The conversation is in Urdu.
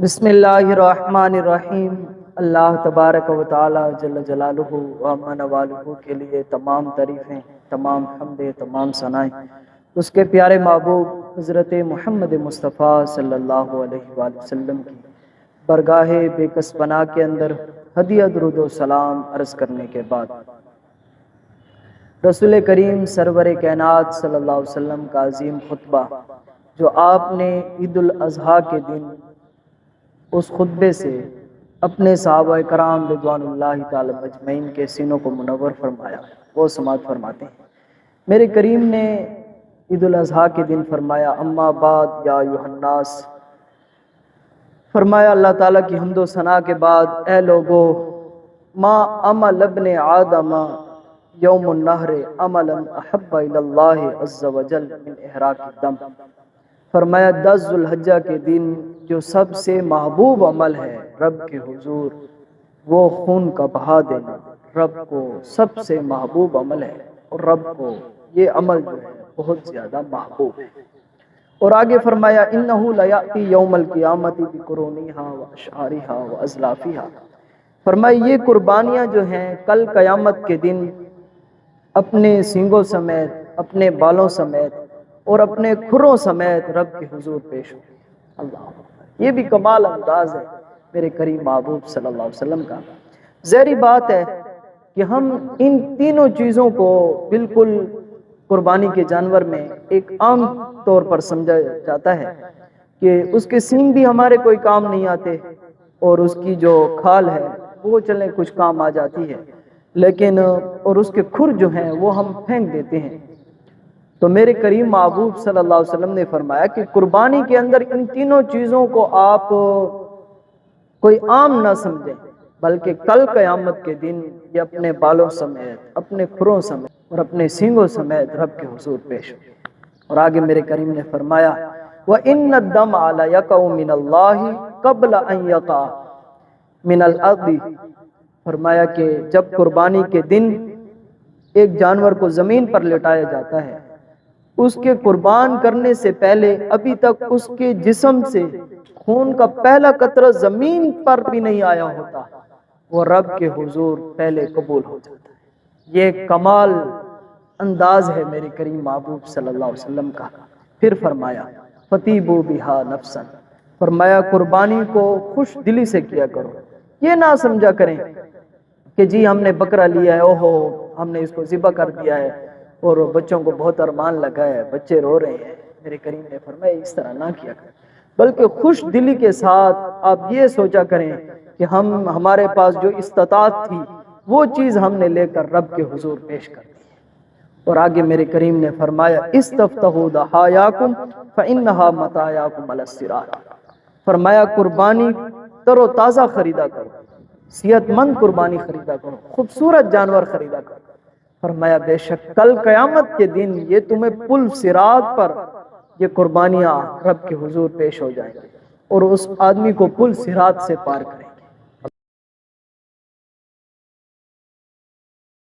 بسم اللہ الرحمن الرحیم۔ اللہ تبارک و تعالی جل جلالہ و عم نوالہ کے لیے تمام تعریفیں، تمام حمد، تمام ثنائیں اس کے پیارے محبوب حضرت محمد مصطفیٰ صلی اللہ علیہ وآلہ وسلم کی برگاہ بے کس پناہ کے اندر ہدیہ درود و سلام عرض کرنے کے بعد رسول کریم سرور کائنات صلی اللہ علیہ وسلم کا عظیم خطبہ جو آپ نے عید الاضحیٰ کے دن اس خطبے سے اپنے صحابہ کرام رضوان اللہ تعالی مجمعین کے سینوں کو منور فرمایا، وہ سماعت فرماتے ہیں۔ میرے کریم نے عید الاضحیٰ کے دن فرمایا اما بعد یا ایھا الناس، فرمایا اللہ تعالیٰ کی حمد و ثنا کے بعد اے لوگو، ما عمل ابن آدم یوم النحر عملا احب الی اللہ عز وجل من احراق الدم، فرمایا 10 ذو الحجہ کے دن جو سب سے محبوب عمل ہے رب کے حضور، وہ خون کا بہا دینا رب کو سب سے محبوب عمل ہے، اور رب کو یہ عمل جو ہے بہت زیادہ محبوب ہے۔ اور آگے فرمایا انہ لیاتی یوم القیامت بقرونیہا واشعارہا وازلافہا، فرمایا یہ قربانیاں جو ہیں کل قیامت کے دن اپنے سینگوں سمیت، اپنے بالوں سمیت اور اپنے کھروں سمیت رب کے حضور پیش ہو۔ اللہ، یہ بھی کمال انداز ہے میرے کریم محبوب صلی اللہ علیہ وسلم کا۔ ظاہری بات ہے کہ ہم ان تینوں چیزوں کو بالکل قربانی کے جانور میں ایک عام طور پر سمجھا جاتا ہے کہ اس کے سینگ بھی ہمارے کوئی کام نہیں آتے اور اس کی جو کھال ہے وہ چلیں کچھ کام آ جاتی ہے، لیکن اور اس کے کھر جو ہیں وہ ہم پھینک دیتے ہیں۔ تو میرے کریم محبوب صلی اللہ علیہ وسلم نے فرمایا کہ قربانی کے اندر ان تینوں چیزوں کو آپ کوئی عام نہ سمجھیں، بلکہ کل قیامت کے دن یہ اپنے بالوں سمیت، اپنے کھروں سمیت اور اپنے سینگوں سمیت رب کے حضور پیش ہو۔ اور آگے میرے کریم نے فرمایا وَإِنَّ الدَّمْعَ لَيَقَعُ مِنَ اللَّهِ قَبْلَ أَن يَقَعَ مِنَ الْأَرْضِ، فرمایا کہ جب قربانی کے دن ایک جانور کو زمین پر لٹایا جاتا ہے، اس کے قربان کرنے سے پہلے ابھی تک اس کے جسم سے خون کا پہلا قطرہ زمین پر بھی نہیں آیا ہوتا، وہ رب کے حضور پہلے قبول ہو جاتا ہے۔ یہ کمال انداز ہے میرے کریم محبوب صلی اللہ علیہ وسلم کا۔ پھر فرمایا فَطِیبُوا بِہَا نَفْسًا، فرمایا قربانی کو خوش دلی سے کیا کرو، یہ نہ سمجھا کریں کہ جی ہم نے بکرا لیا ہے، اوہو ہم نے اس کو ذبح کر دیا ہے اور بچوں کو بہت ارمان لگا ہے، بچے رو رہے ہیں۔ میرے کریم نے فرمایا اس طرح نہ کیا کریں، بلکہ خوش دلی کے ساتھ آپ یہ سوچا کریں کہ ہمارے پاس جو استطاعت تھی وہ چیز ہم نے لے کر رب کے حضور پیش کر دی۔ اور آگے میرے کریم نے فرمایا استفتحوا ضحایاکم فانھا متاعکم علی الصراط، فرمایا قربانی تر و تازہ خریدا کرو، صحت مند قربانی خریدا کرو، خوبصورت جانور خریدا کرو، فرمایا بے شک کل قیامت کے دن یہ تمہیں پل صراط پر یہ قربانیاں رب کے حضور پیش ہو جائیں گے اور اس آدمی کو پل صراط سے پار کریں۔